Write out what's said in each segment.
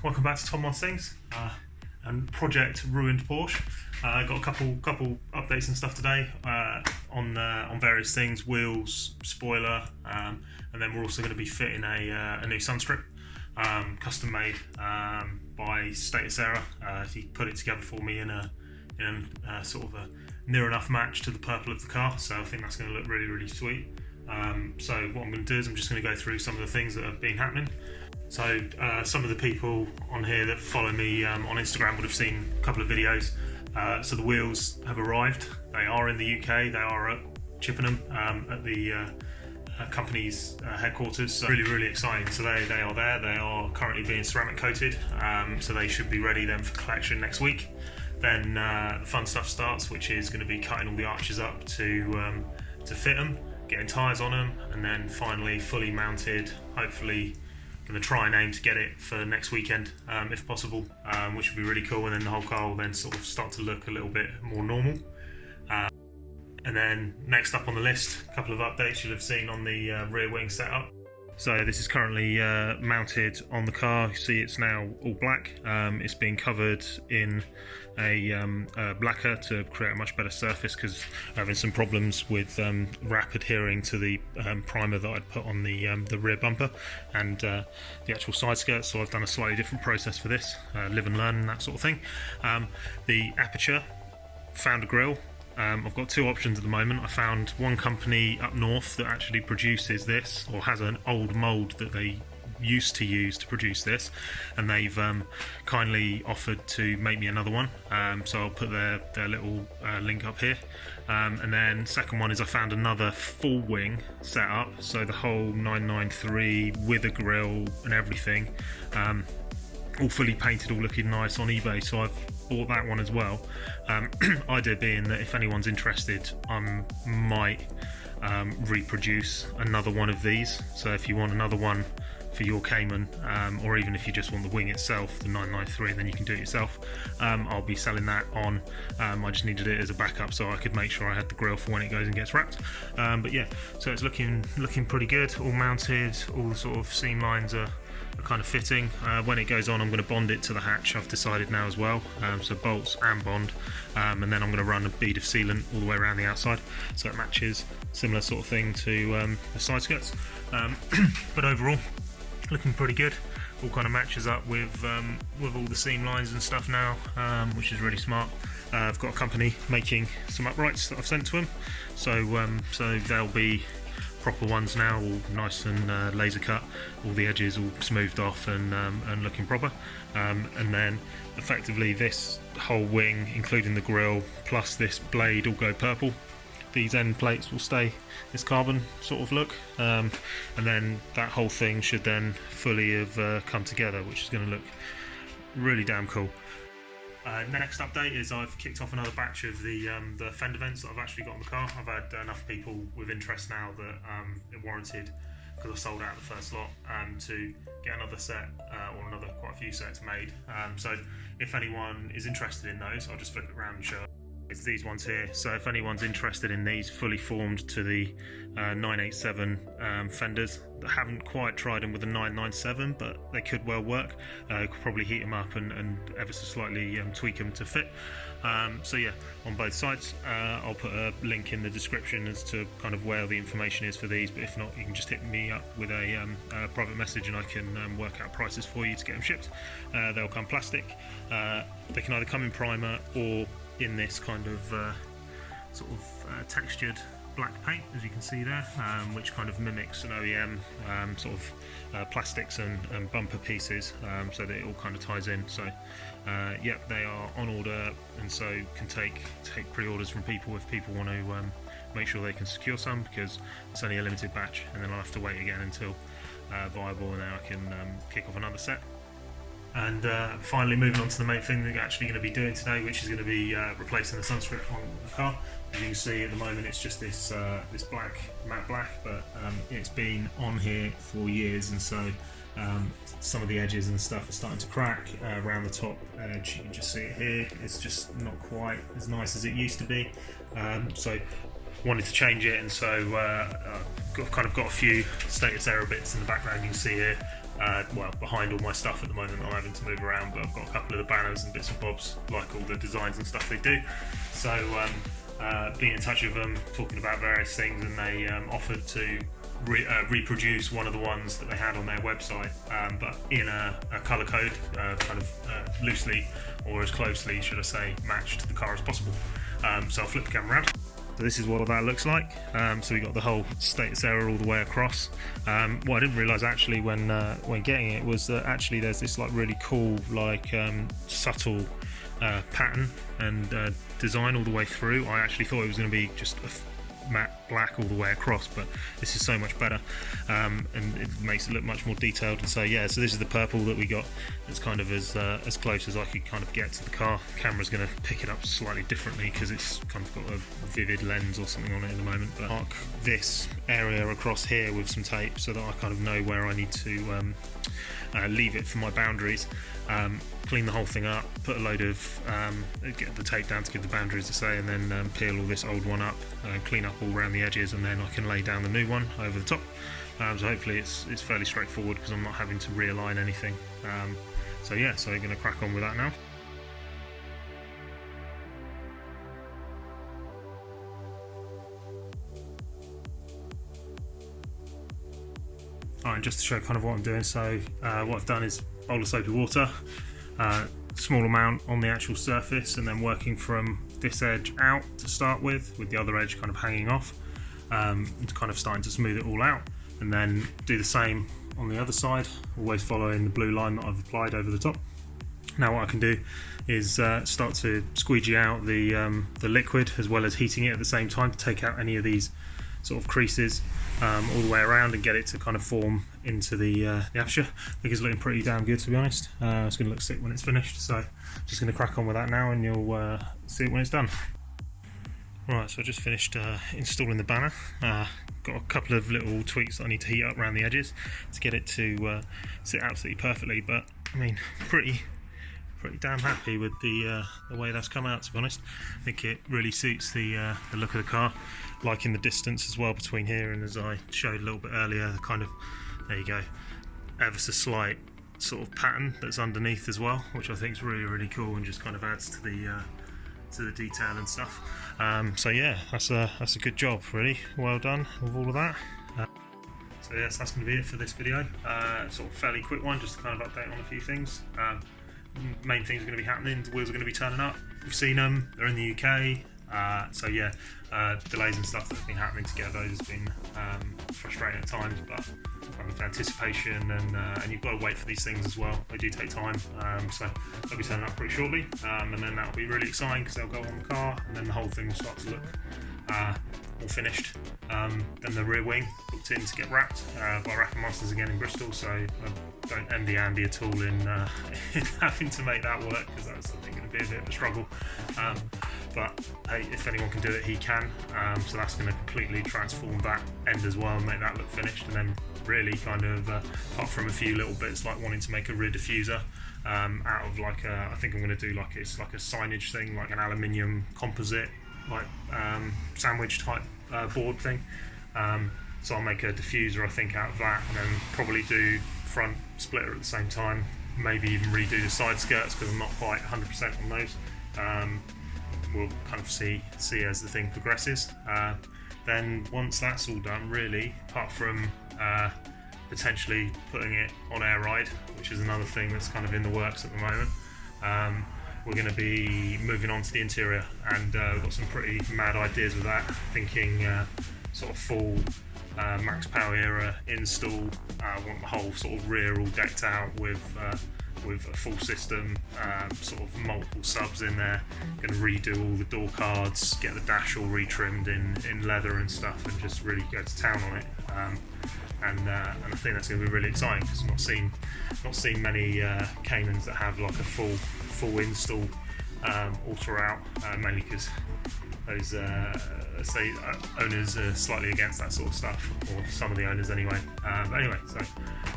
welcome back to Tom Moss Things and Project Ruined Porsche. Got a couple updates and stuff today on various things, wheels, spoiler, and then we're also going to be fitting a new sunstrip, custom made by Status Era. He put it together for me in a sort of a near enough match to the purple of the car, so I think that's going to look really sweet. So what I'm going to do is I'm just going to go through some of the things that have been happening. So some of the people on here that follow me on Instagram would have seen a couple of videos. So the wheels have arrived. They are in the UK. They are at Chippenham at the company's headquarters. So really exciting. So they are there. They are currently being ceramic coated. So they should be ready then for collection next week. Then the fun stuff starts, which is going to be cutting all the arches up to fit them, getting tyres on them, and then finally fully mounted, hopefully going to try and aim to get it for next weekend if possible, which would be really cool, and then the whole car will then sort of start to look a little bit more normal. And then next up on the list, a couple of updates you'll have seen on the rear wing setup. So this is currently mounted on the car. You see it's now all black. It's being covered in a blacker to create a much better surface, because having some problems with wrap adhering to the primer that I'd put on the rear bumper and the actual side skirts. So I've done a slightly different process for this, live and learn and that sort of thing. The aperture, found a grille. I've got two options at the moment. I found one company up north that actually produces this, or has an old mould that they used to use to produce this, and they've kindly offered to make me another one. So I'll put their little link up here. And then second one is I found another full wing setup, so the whole 993 with a grille and everything, all fully painted, all looking nice, on eBay. So I've bought that one as well. Idea being that if anyone's interested, I might reproduce another one of these. So if you want another one for your Cayman, or even if you just want the wing itself, the 993, then you can do it yourself. I'll be selling that on. I just needed it as a backup so I could make sure I had the grille for when it goes and gets wrapped. But yeah, so it's looking pretty good, all mounted, all the sort of seam lines are kind of fitting. When it goes on, I'm going to bond it to the hatch, I've decided now as well, so bolts and bond, and then I'm going to run a bead of sealant all the way around the outside so it matches, similar sort of thing to the side skirts. But overall, looking pretty good. All kind of matches up with all the seam lines and stuff now, which is really smart. I've got a company making some uprights that I've sent to them, so they'll be proper ones now, all nice and laser cut, all the edges all smoothed off and looking proper. And then effectively this whole wing, including the grille plus this blade, all go purple. These end plates will stay this carbon sort of look, and then that whole thing should then fully have come together, which is going to look really damn cool. Next update is I've kicked off another batch of the Fender vents that I've actually got on the car. I've had enough people with interest now that it warranted, because I sold out the first lot, to get another set or quite a few sets made. So if anyone is interested in those, I'll just flip it around and show. It's these ones here. So if anyone's interested in these fully formed to the 987 Fenders that haven't quite tried them with the 997, but they could well work, could probably heat them up and ever so slightly tweak them to fit. So yeah, on both sides. I'll put a link in the description as to kind of where the information is for these, but if not, you can just hit me up with a private message and I can work out prices for you to get them shipped. They'll come plastic. They can either come in primer or in this kind of textured black paint, as you can see there, which kind of mimics an OEM plastics and bumper pieces, so that it all kind of ties in. So yeah, they are on order, and so can take pre-orders from people if people want to make sure they can secure some, because it's only a limited batch, and then I'll have to wait again until viable, and then I can kick off another set. And finally, moving on to the main thing that we're actually going to be doing today, which is going to be replacing the sunstrip on the car. As you can see at the moment, it's just this black, matte black, but it's been on here for years, and so some of the edges and stuff are starting to crack around the top edge. You can just see it here. It's just not quite as nice as it used to be. So wanted to change it, and so I've got a few Status Era bits in the background you can see here well, behind all my stuff at the moment. I'm having to move around, but I've got a couple of the banners and bits and bobs, like all the designs and stuff they do. So being in touch with them, talking about various things, and they offered to reproduce one of the ones that they had on their website, but in a colour code, kind of loosely, or as closely, should I say, matched to the car as possible. So I'll flip the camera around. So this is what that looks like. So we got the whole status error all the way across. What I didn't realise actually when getting it was that actually there's this like really cool, like subtle pattern and design all the way through. I actually thought it was going to be just a matte black all the way across, but this is so much better, and it makes it look much more detailed. And so yeah, so this is the purple that we got. It's kind of as close as I could kind of get to the car. Camera's going to pick it up slightly differently because it's kind of got a vivid lens or something on it at the moment. But mark this area across here with some tape so that I kind of know where I need to leave it for my boundaries. Clean the whole thing up, put a load of get the tape down to give the boundaries a say, and then peel all this old one up, clean up all around the edges, and then I can lay down the new one over the top. So hopefully it's fairly straightforward because I'm not having to realign anything. So yeah, so we're going to crack on with that now. Alright, just to show kind of what I'm doing, so what I've done is bowl of soapy water, small amount on the actual surface, and then working from this edge out to start with the other edge kind of hanging off, and kind of starting to smooth it all out, and then do the same on the other side, always following the blue line that I've applied over the top. Now what I can do is start to squeegee out the liquid as well as heating it at the same time to take out any of these sort of creases all the way around and get it to kind of form into the aperture. I think it's looking pretty damn good, to be honest. It's going to look sick when it's finished, so just going to crack on with that now and you'll see it when it's done. Right, so I just finished installing the banner. Got a couple of little tweaks that I need to heat up around the edges to get it to sit absolutely perfectly, but I mean, pretty damn happy with the way that's come out, to be honest. I think it really suits the look of the car, like in the distance as well between here and, as I showed a little bit earlier, kind of, there you go, ever so slight sort of pattern that's underneath as well, which I think is really cool and just kind of adds to the detail and stuff. So yeah, that's a good job, really. Well done with all of that. So yes, that's going to be it for this video. Sort of fairly quick one, just to kind of update on a few things. Main things are going to be happening. The wheels are going to be turning up. We've seen them. They're in the UK. So yeah, delays and stuff that have been happening to get those has been frustrating at times, but kind of anticipation, and you've got to wait for these things as well. They do take time. So they'll be turning up pretty shortly, and then that'll be really exciting because they'll go on the car, and then the whole thing will start to look all finished. Then the rear wing booked in to get wrapped by Wrapping Masters again in Bristol, so I don't envy Andy at all in having to make that work, because that's, I think, going to be a bit of a struggle. But hey, if anyone can do it, he can. So that's going to completely transform that end as well and make that look finished. And then really kind of, apart from a few little bits like wanting to make a rear diffuser out of like I think I'm going to do like, it's like a signage thing, like an aluminium composite, like sandwich type board thing. So I'll make a diffuser, I think, out of that, and then probably do front splitter at the same time, maybe even redo the side skirts because I'm not quite 100% on those. We'll kind of see as the thing progresses. Then once that's all done, really, apart from potentially putting it on air ride, which is another thing that's kind of in the works at the moment, we're going to be moving on to the interior, and we've got some pretty mad ideas with that, thinking sort of full max power era install. Want the whole sort of rear all decked out with a full system, sort of multiple subs in there. Going to redo all the door cards, get the dash all retrimmed in leather and stuff, and just really go to town on it. And I think that's going to be really exciting because I've not seen many Caymans that have like a full install all throughout, mainly because those say owners are slightly against that sort of stuff, or some of the owners anyway. But anyway, so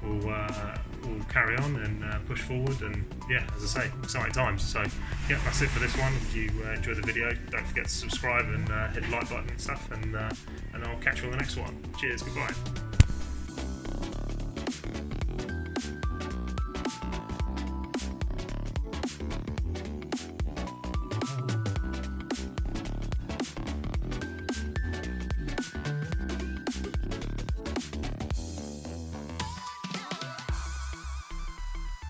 we'll carry on and push forward, and yeah, as I say, exciting times. So yeah, that's it for this one. If you enjoyed the video, don't forget to subscribe and hit the like button and stuff, and I'll catch you on the next one. Cheers, goodbye.